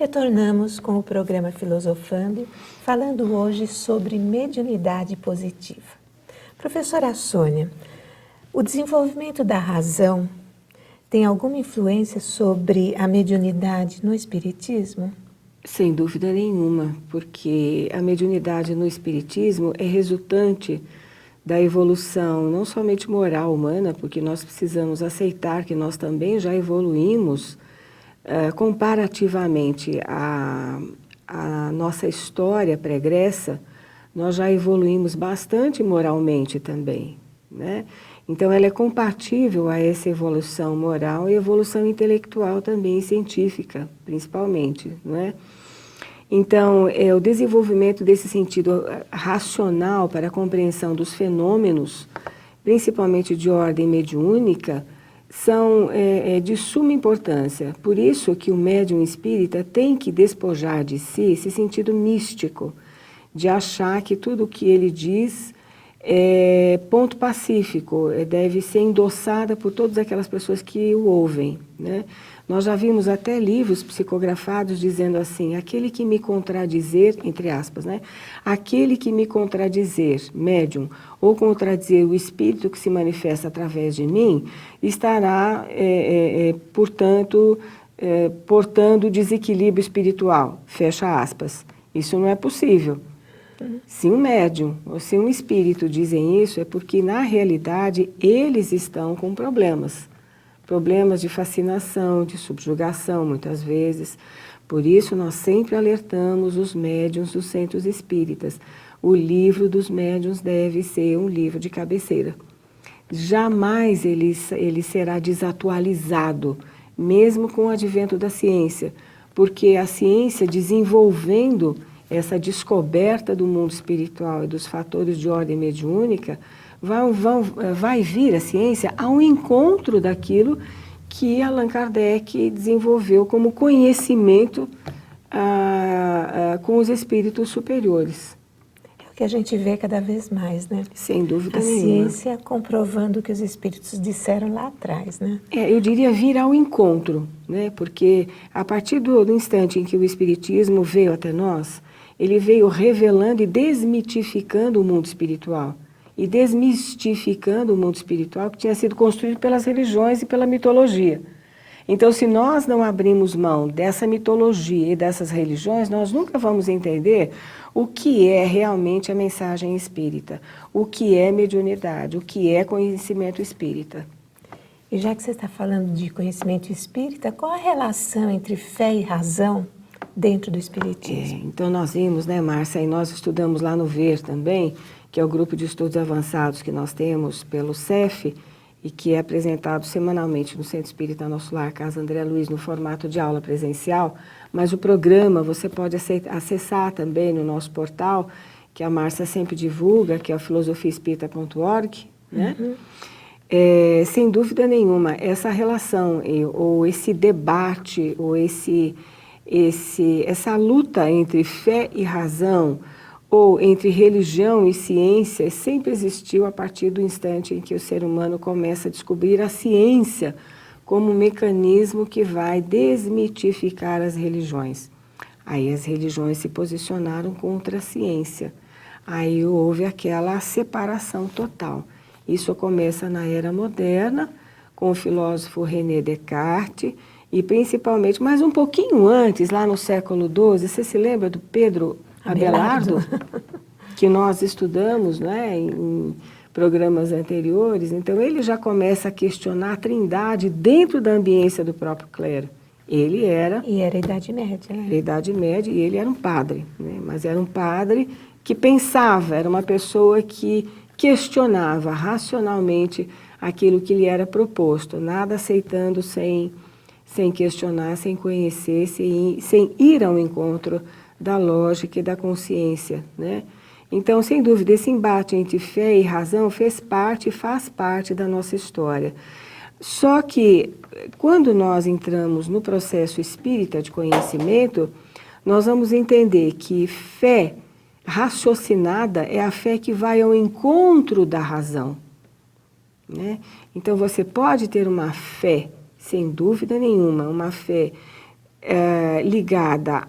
Retornamos com o programa Filosofando, falando hoje sobre mediunidade positiva. Professora Sônia, o desenvolvimento da razão tem alguma influência sobre a mediunidade no espiritismo? Sem dúvida nenhuma, porque a mediunidade no espiritismo é resultante da evolução não somente moral humana, porque nós precisamos aceitar que nós também já evoluímos comparativamente à nossa história pregressa, nós já evoluímos bastante moralmente também, né? Então ela é compatível a essa evolução moral e evolução intelectual também, científica, principalmente, não é? Então, o desenvolvimento desse sentido racional para a compreensão dos fenômenos, principalmente de ordem mediúnica, são de suma importância. Por isso que o médium espírita tem que despojar de si esse sentido místico, de achar que tudo o que ele diz é ponto pacífico, deve ser endossada por todas aquelas pessoas que o ouvem, né? Nós já vimos até livros psicografados dizendo assim: aquele que me contradizer, entre aspas, né? Aquele que me contradizer, médium, ou contradizer o espírito que se manifesta através de mim, estará, portanto, portando desequilíbrio espiritual, fecha aspas. Isso não é possível. Se um médium ou se um espírito dizem isso, é porque, na realidade, eles estão com problemas. Problemas de fascinação, de subjugação, muitas vezes. Por isso, nós sempre alertamos os médiuns dos centros espíritas. O livro dos médiuns deve ser um livro de cabeceira. Jamais ele será desatualizado, mesmo com o advento da ciência, porque a ciência, desenvolvendo essa descoberta do mundo espiritual e dos fatores de ordem mediúnica, vai vir a ciência ao encontro daquilo que Allan Kardec desenvolveu como conhecimento com os espíritos superiores. É o que a gente vê cada vez mais, né? Sem dúvida nenhuma. A ciência comprovando o que os espíritos disseram lá atrás, né? Eu diria vir ao encontro, né? Porque a partir do instante em que o espiritismo veio até nós, ele veio revelando e desmitificando o mundo espiritual. E desmistificando o mundo espiritual que tinha sido construído pelas religiões e pela mitologia. Então, se nós não abrimos mão dessa mitologia e dessas religiões, nós nunca vamos entender o que é realmente a mensagem espírita, o que é mediunidade, o que é conhecimento espírita. E já que você está falando de conhecimento espírita, qual a relação entre fé e razão dentro do espiritismo? Então, nós vimos, né, Márcia, e nós estudamos lá no VER também, que é o grupo de estudos avançados que nós temos pelo CEF e que é apresentado semanalmente no Centro Espírita Nosso Lar, Casa André Luiz, no formato de aula presencial, mas o programa você pode acessar também no nosso portal, que a Márcia sempre divulga, que é o filosofiaespírita.org, né? Uhum. Sem dúvida nenhuma, essa relação, ou esse debate, ou essa luta entre fé e razão, ou entre religião e ciência, sempre existiu a partir do instante em que o ser humano começa a descobrir a ciência como um mecanismo que vai desmitificar as religiões. Aí as religiões se posicionaram contra a ciência. Aí houve aquela separação total. Isso começa na era moderna, com o filósofo René Descartes, e principalmente, mas um pouquinho antes, lá no século XII, você se lembra do Pedro Abelardo, que nós estudamos, né, em programas anteriores? Então, ele já começa a questionar a trindade dentro da ambiência do próprio clero. Ele era... E era a Idade Média, né? Era a Idade Média, e ele era um padre, né? Mas era um padre que pensava, era uma pessoa que questionava racionalmente aquilo que lhe era proposto, nada aceitando sem questionar, sem conhecer, sem ir ao encontro da lógica e da consciência, né? Então, sem dúvida, esse embate entre fé e razão fez parte e faz parte da nossa história. Só que, quando nós entramos no processo espírita de conhecimento, nós vamos entender que fé raciocinada é a fé que vai ao encontro da razão, né? Então, você pode ter uma fé, sem dúvida nenhuma, uma fé ligada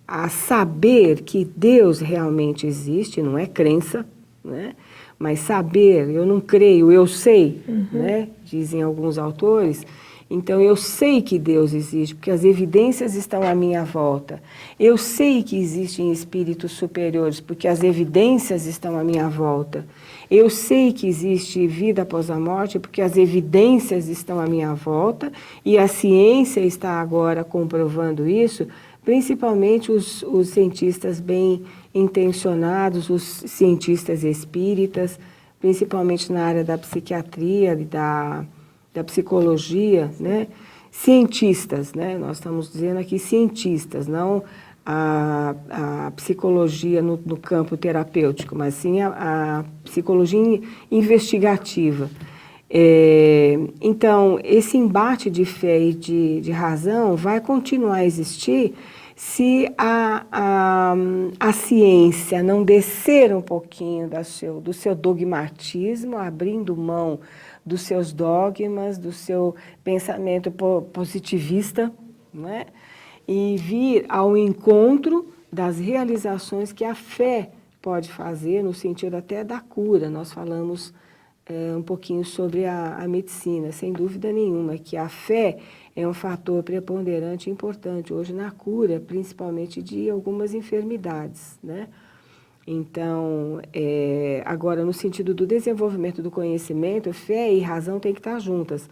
a saber que Deus realmente existe, não é crença, né? Mas saber, eu não creio, eu sei, né? Dizem alguns autores. Então, eu sei que Deus existe, porque as evidências estão à minha volta. Eu sei que existem espíritos superiores, porque as evidências estão à minha volta. Eu sei que existe vida após a morte, porque as evidências estão à minha volta, e a ciência está agora comprovando isso, principalmente os cientistas bem intencionados, os cientistas espíritas, principalmente na área da psiquiatria e da psicologia, né? Cientistas, né? Nós estamos dizendo aqui cientistas, não a psicologia no campo terapêutico, mas sim a psicologia investigativa. Então, esse embate de fé e de razão vai continuar a existir se a ciência não descer um pouquinho do seu dogmatismo, abrindo mão dos seus dogmas, do seu pensamento positivista, né? E vir ao encontro das realizações que a fé pode fazer, no sentido até da cura. Nós falamos um pouquinho sobre a medicina, sem dúvida nenhuma, que a fé é um fator preponderante e importante hoje na cura, principalmente de algumas enfermidades, né? Então, agora, no sentido do desenvolvimento do conhecimento, fé e razão têm que estar juntas.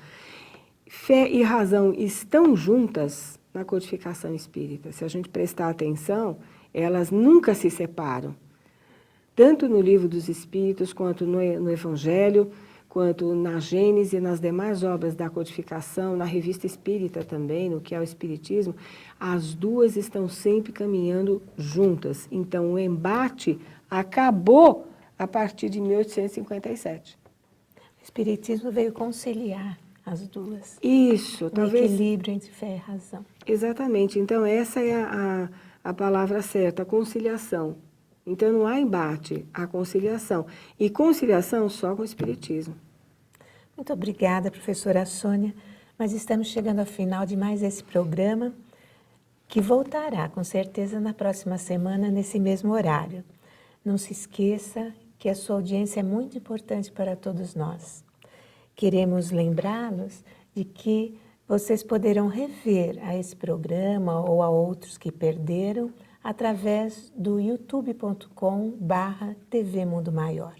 Fé e razão estão juntas na codificação espírita. Se a gente prestar atenção, elas nunca se separam. Tanto no Livro dos Espíritos, quanto no Evangelho, quanto na Gênese e nas demais obras da codificação, na Revista Espírita também, no que é o Espiritismo, as duas estão sempre caminhando juntas. Então, o embate acabou a partir de 1857. O Espiritismo veio conciliar as duas. Isso, talvez... equilíbrio entre fé e razão. Exatamente. Então, essa é a palavra certa, a conciliação. Então, não há embate, há conciliação. E conciliação só com o Espiritismo. Muito obrigada, professora Sônia. Mas estamos chegando ao final de mais esse programa, que voltará, com certeza, na próxima semana, nesse mesmo horário. Não se esqueça que a sua audiência é muito importante para todos nós. Queremos lembrá-los de que vocês poderão rever a esse programa ou a outros que perderam através do youtube.com/TV Mundo Maior.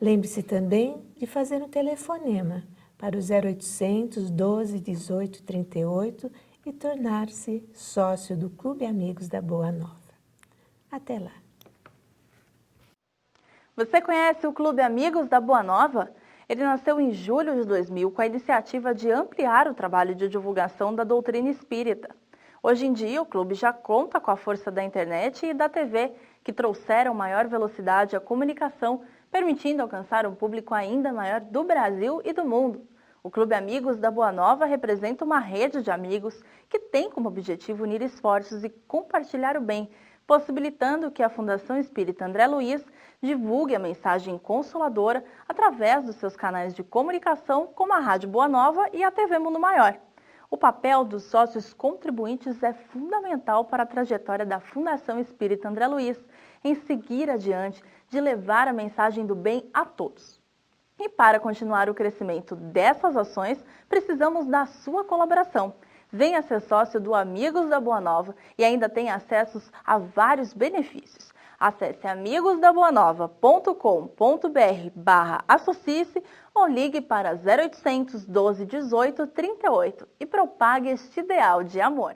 Lembre-se também de fazer um telefonema para o 0800 12 18 38 e tornar-se sócio do Clube Amigos da Boa Nova. Até lá! Você conhece o Clube Amigos da Boa Nova? Ele nasceu em julho de 2000 com a iniciativa de ampliar o trabalho de divulgação da doutrina espírita. Hoje em dia, o clube já conta com a força da internet e da TV, que trouxeram maior velocidade à comunicação, permitindo alcançar um público ainda maior do Brasil e do mundo. O Clube Amigos da Boa Nova representa uma rede de amigos que tem como objetivo unir esforços e compartilhar o bem, possibilitando que a Fundação Espírita André Luiz divulgue a mensagem consoladora através dos seus canais de comunicação, como a Rádio Boa Nova e a TV Mundo Maior. O papel dos sócios contribuintes é fundamental para a trajetória da Fundação Espírita André Luiz em seguir adiante de levar a mensagem do bem a todos. E para continuar o crescimento dessas ações, precisamos da sua colaboração. Venha ser sócio do Amigos da Boa Nova e ainda tem acessos a vários benefícios. Acesse amigosdaboanova.com.br/associe-se ou ligue para 0800 12 18 38 e propague este ideal de amor.